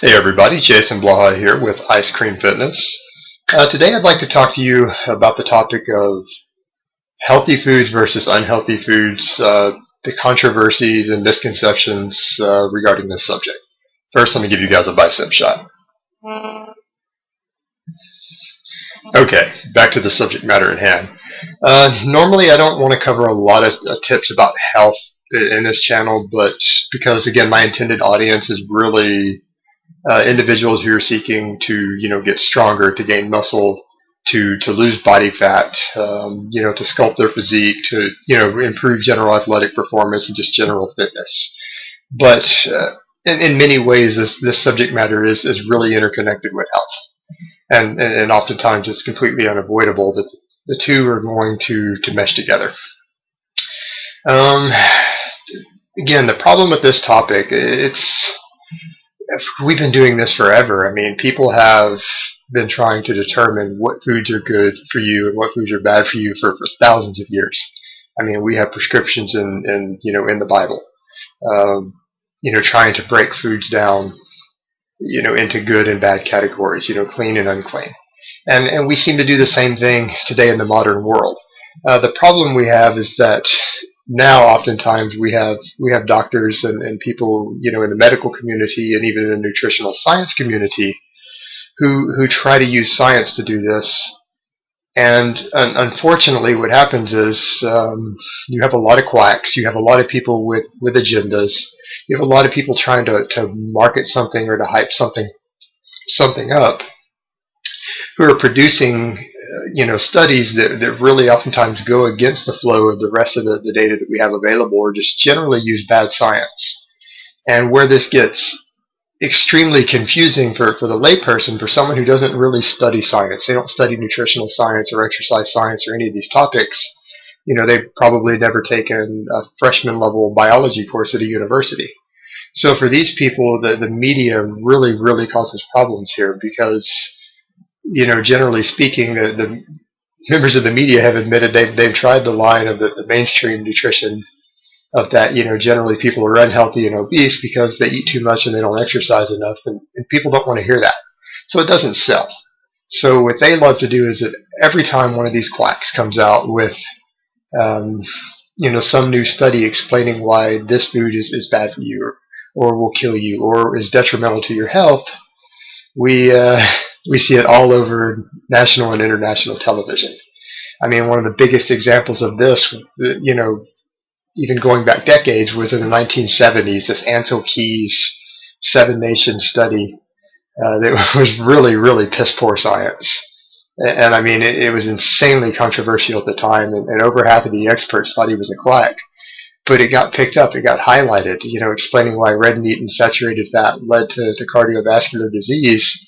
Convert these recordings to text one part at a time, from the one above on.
Hey everybody, Jason Blaha here with Ice Cream Fitness. Today I'd like to talk to you about the topic of healthy foods versus unhealthy foods, the controversies and misconceptions regarding this subject. First, let me give you guys a bicep shot. Okay, back to the subject matter at hand. Normally I don't want to cover a lot of tips about health in this channel, but because again my intended audience is really individuals who are seeking to get stronger, to gain muscle, to lose body fat, to sculpt their physique, to improve general athletic performance and just general fitness. But in many ways, this subject matter is really interconnected with health, and oftentimes it's completely unavoidable that the two are going to mesh together. Um, Again, the problem with this topic, we've been doing this forever. I mean, people have been trying to determine what foods are good for you and what foods are bad for you for thousands of years. I mean, we have prescriptions in the Bible, trying to break foods down, into good and bad categories, clean and unclean. And we seem to do the same thing today in the modern world. The problem we have is that now oftentimes we have doctors and people in the medical community and even in the nutritional science community who try to use science to do this. And unfortunately what happens is you have a lot of quacks, you have a lot of people with agendas, you have a lot of people trying to market something or to hype something up, who are producing studies that really oftentimes go against the flow of the rest of the data that we have available, or just generally use bad science. And where this gets extremely confusing for the layperson, for someone who doesn't really study science, they don't study nutritional science or exercise science or any of these topics, they've probably never taken a freshman level biology course at a university. So for these people, the media really causes problems here because generally speaking, the members of the media have admitted they've tried the line of the mainstream nutrition of that, generally people are unhealthy and obese because they eat too much and they don't exercise enough, and people don't want to hear that. So it doesn't sell. So what they love to do is that every time one of these quacks comes out with, some new study explaining why this food is bad for you or will kill you or is detrimental to your health, we see it all over national and international television. I mean, one of the biggest examples of this, even going back decades, was in the 1970s, this Ansel Keys 7-nation study that was really piss poor science. And I mean, it was insanely controversial at the time, and over half of the experts thought he was a quack. But it got picked up, it got highlighted, explaining why red meat and saturated fat led to cardiovascular disease.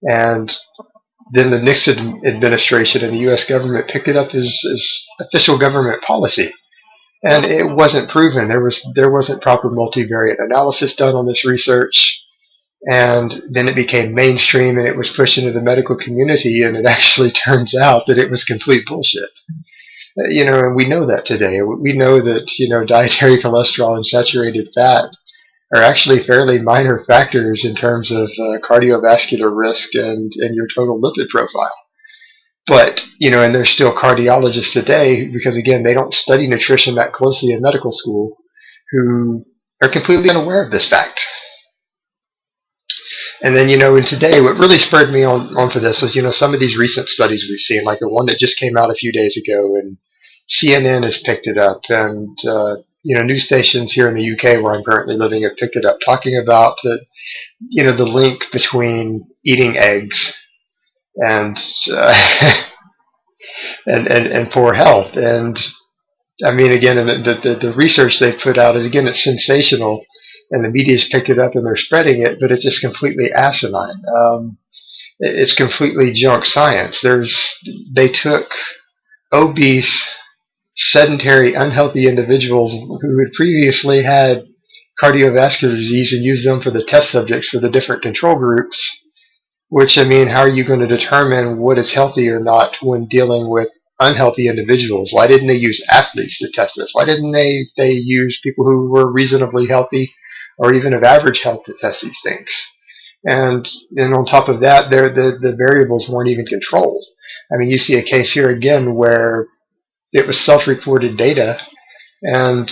And then the Nixon administration and the U.S. government picked it up as official government policy. And it wasn't proven. There wasn't proper multivariate analysis done on this research. And then it became mainstream and it was pushed into the medical community, and it actually turns out that it was complete bullshit. And we know that today. We know that, dietary cholesterol and saturated fat are actually fairly minor factors in terms of cardiovascular risk and your total lipid profile. But, and there's still cardiologists today, because again, they don't study nutrition that closely in medical school, who are completely unaware of this fact. And then, and today, what really spurred me on for this was, some of these recent studies we've seen, like the one that just came out a few days ago, and CNN has picked it up, and news stations here in the UK where I'm currently living have picked it up, talking about the link between eating eggs and and poor health. And I mean, again, the research they've put out is, again, it's sensational, and the media's picked it up and they're spreading it, but it's just completely asinine. It's completely junk science. They took obese, sedentary, unhealthy individuals who had previously had cardiovascular disease and used them for the test subjects for the different control groups, which, I mean, how are you going to determine what is healthy or not when dealing with unhealthy individuals? Why didn't they use athletes to test this? Why didn't they use people who were reasonably healthy or even of average health to test these things? And then on top of that, the variables weren't even controlled. I mean, you see a case here again where it was self-reported data, and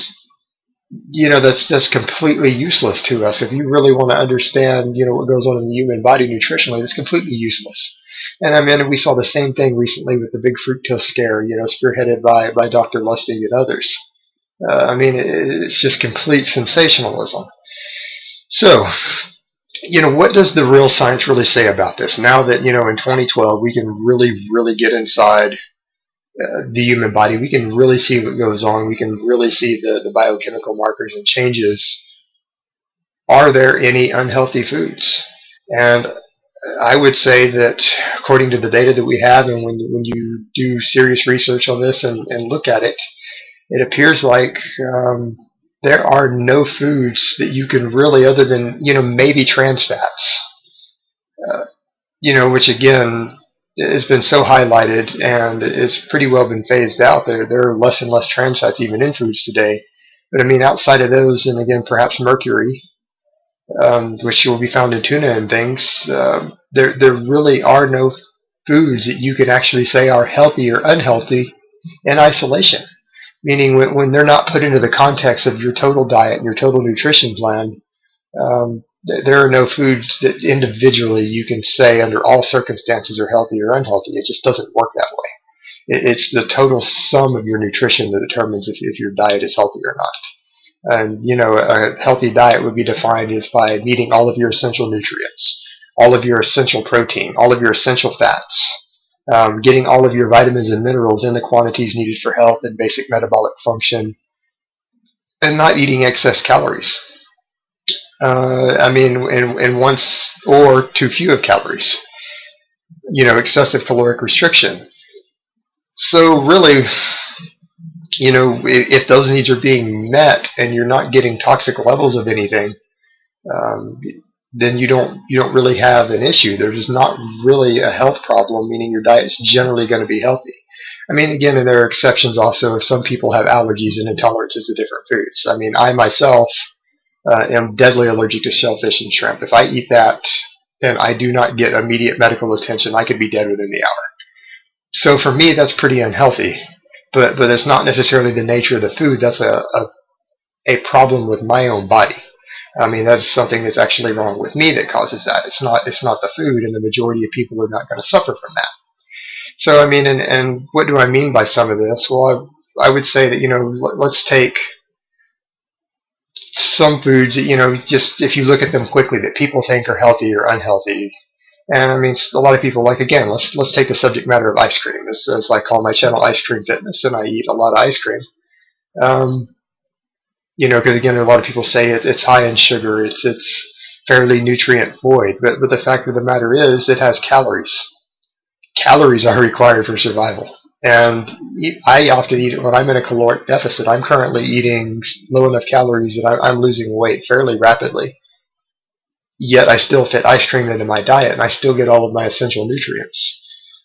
that's completely useless to us. If you really want to understand what goes on in the human body nutritionally, it's completely useless. And I mean, we saw the same thing recently with the big fructose scare, spearheaded by Dr. Lustig and others. I mean, it's just complete sensationalism. So, what does the real science really say about this? Now that, in 2012, we can really get inside the human body, we can really see what goes on. We can really see the biochemical markers and changes. Are there any unhealthy foods? And I would say that according to the data that we have, and when you do serious research on this and look at it, it appears like there are no foods that you can really, other than maybe trans fats, which again has been so highlighted and it's pretty well been phased out. There are less and less trans fats even in foods today. But I mean, outside of those, and again, perhaps mercury, which will be found in tuna and things, there really are no foods that you can actually say are healthy or unhealthy in isolation. Meaning when they're not put into the context of your total diet and your total nutrition plan, there are no foods that individually you can say under all circumstances are healthy or unhealthy. It just doesn't work that way. It's the total sum of your nutrition that determines if your diet is healthy or not. And, a healthy diet would be defined as by meeting all of your essential nutrients, all of your essential protein, all of your essential fats, getting all of your vitamins and minerals in the quantities needed for health and basic metabolic function, and not eating excess calories. I mean, and once or too few of calories, excessive caloric restriction. So really, if those needs are being met and you're not getting toxic levels of anything, then you don't really have an issue. There's not really a health problem, meaning your diet's generally going to be healthy. I mean, again, and there are exceptions also if some people have allergies and intolerances to different foods. I mean, I myself am deadly allergic to shellfish and shrimp. If I eat that and I do not get immediate medical attention, I could be dead within the hour. So for me, that's pretty unhealthy. But it's not necessarily the nature of the food. That's a problem with my own body. I mean, that's something that's actually wrong with me that causes that. It's not the food, and the majority of people are not going to suffer from that. So I mean, and what do I mean by some of this? Well, I would say that let's take some foods that just if you look at them quickly that people think are healthy or unhealthy. And I mean, a lot of people again, let's take the subject matter of ice cream. As I call my channel Ice Cream Fitness, and I eat a lot of ice cream. Because again, a lot of people say it's high in sugar, it's fairly nutrient void, but the fact of the matter is it has calories. Calories are required for survival. And I often eat it when I'm in a caloric deficit. I'm currently eating low enough calories that I'm losing weight fairly rapidly. Yet I still fit ice cream into my diet, and I still get all of my essential nutrients.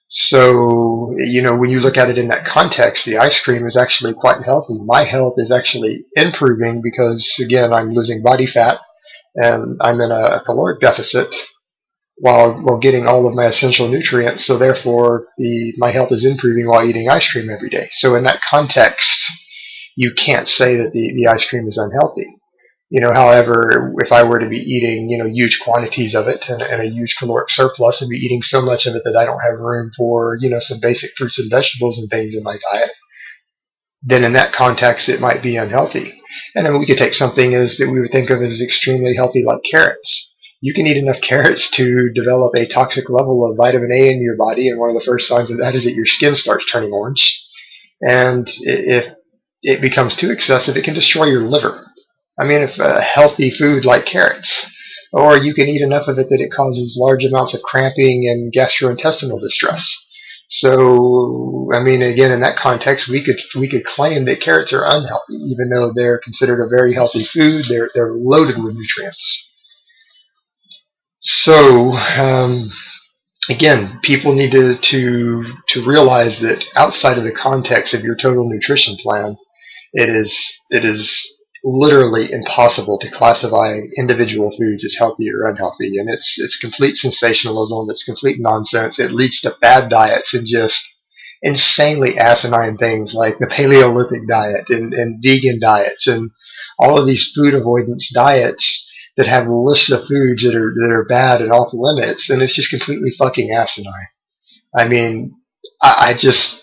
So, when you look at it in that context, the ice cream is actually quite healthy. My health is actually improving because, again, I'm losing body fat and I'm in a caloric deficit while getting all of my essential nutrients. So therefore, my health is improving while eating ice cream every day. So in that context, you can't say that the ice cream is unhealthy. However, if I were to be eating, huge quantities of it and a huge caloric surplus and be eating so much of it that I don't have room for, some basic fruits and vegetables and things in my diet, then in that context, it might be unhealthy. And then we could take something that we would think of as extremely healthy, like carrots. You can eat enough carrots to develop a toxic level of vitamin A in your body, and one of the first signs of that is that your skin starts turning orange. And if it becomes too excessive, it can destroy your liver. I mean, if a healthy food like carrots, or you can eat enough of it that it causes large amounts of cramping and gastrointestinal distress. So, I mean, again, in that context, we could claim that carrots are unhealthy, even though they're considered a very healthy food. They're loaded with nutrients. So, again, people need to realize that outside of the context of your total nutrition plan, it is literally impossible to classify individual foods as healthy or unhealthy, and it's complete sensationalism. It's complete nonsense. It leads to bad diets and just insanely asinine things like the Paleolithic diet and vegan diets and all of these food avoidance diets that have lists of foods that are bad and off limits, and it's just completely fucking asinine. I mean, I just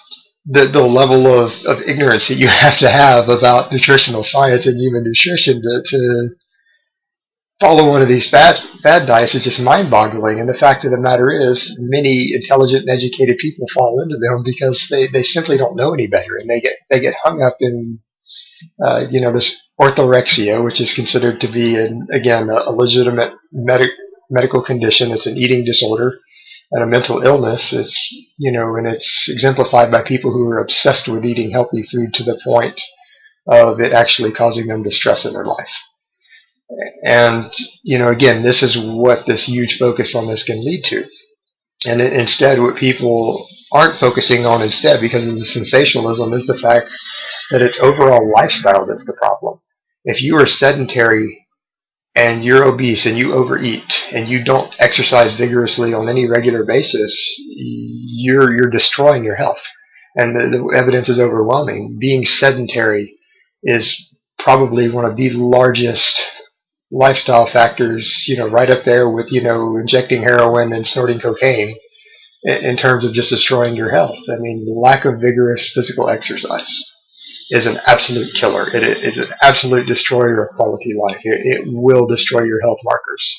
the level of ignorance that you have about nutritional science and human nutrition to follow one of these bad diets is just mind-boggling. And the fact of the matter is, many intelligent and educated people fall into them because they simply don't know any better, and they get hung up in this orthorexia, which is considered to be again a legitimate medical condition. It's an eating disorder and a mental illness. And it's exemplified by people who are obsessed with eating healthy food to the point of it actually causing them distress in their life. And, again, this is what this huge focus on this can lead to. And instead, what people aren't focusing on instead, because of the sensationalism, is the fact that it's overall lifestyle that's the problem. If you are sedentary and you're obese and you overeat and you don't exercise vigorously on any regular basis, you're destroying your health. And the evidence is overwhelming. Being sedentary is probably one of the largest lifestyle factors, right up there with, injecting heroin and snorting cocaine in terms of just destroying your health. I mean, the lack of vigorous physical exercise is an absolute killer. It is an absolute destroyer of quality life. It will destroy your health markers.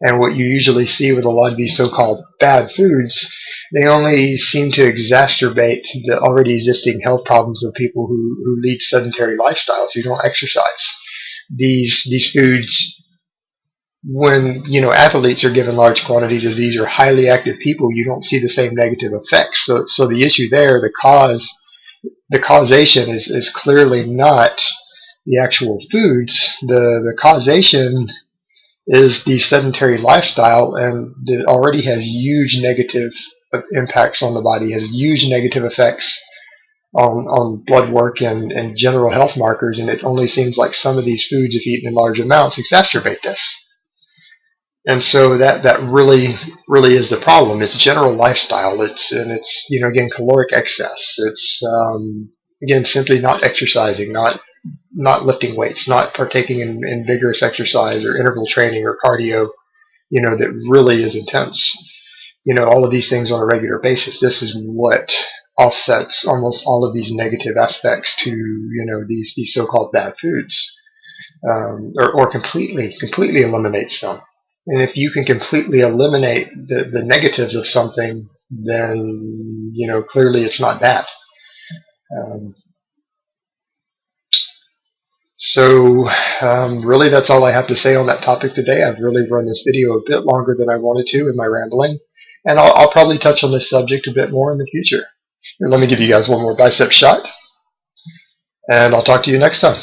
And what you usually see with a lot of these so-called bad foods, they only seem to exacerbate the already existing health problems of people who lead sedentary lifestyles, who don't exercise. These foods, when athletes are given large quantities of these, or highly active people, you don't see the same negative effects. So the issue there, the causation is clearly not the actual foods. The causation is the sedentary lifestyle, and it already has huge negative impacts on the body, has huge negative effects on blood work and general health markers, and it only seems like some of these foods, if eaten in large amounts, exacerbate this. And so that really is the problem. It's general lifestyle. It's again, caloric excess. It's again, simply not exercising, not lifting weights, not partaking in vigorous exercise or interval training or cardio, that really is intense. All of these things on a regular basis. This is what offsets almost all of these negative aspects to these so-called bad foods, or completely eliminates them. And if you can completely eliminate the negatives of something, then clearly it's not bad. Really, that's all I have to say on that topic today. I've really run this video a bit longer than I wanted to in my rambling, and I'll probably touch on this subject a bit more in the future. Here, let me give you guys one more bicep shot, and I'll talk to you next time.